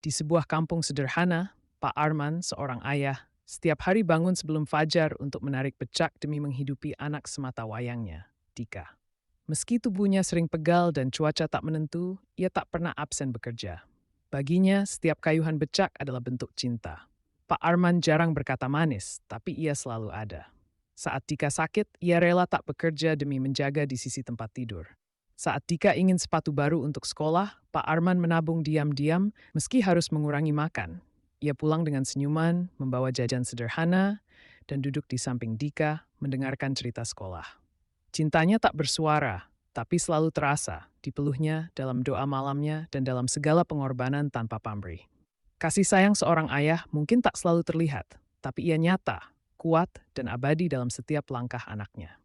Di sebuah kampung sederhana, Pak Arman, seorang ayah, setiap hari bangun sebelum fajar untuk menarik becak demi menghidupi anak semata wayangnya, Dika. Meski tubuhnya sering pegal dan cuaca tak menentu, ia tak pernah absen bekerja. Baginya, setiap kayuhan becak adalah bentuk cinta. Pak Arman jarang berkata manis, tapi ia selalu ada. Saat Dika sakit, ia rela tak bekerja demi menjaga di sisi tempat tidur. Saat Dika ingin sepatu baru untuk sekolah, Pak Arman menabung diam-diam meski harus mengurangi makan. Ia pulang dengan senyuman, membawa jajan sederhana, dan duduk di samping Dika mendengarkan cerita sekolah. Cintanya tak bersuara, tapi selalu terasa, dipeluhnya dalam doa malamnya dan dalam segala pengorbanan tanpa pamrih. Kasih sayang seorang ayah mungkin tak selalu terlihat, tapi ia nyata, kuat, dan abadi dalam setiap langkah anaknya.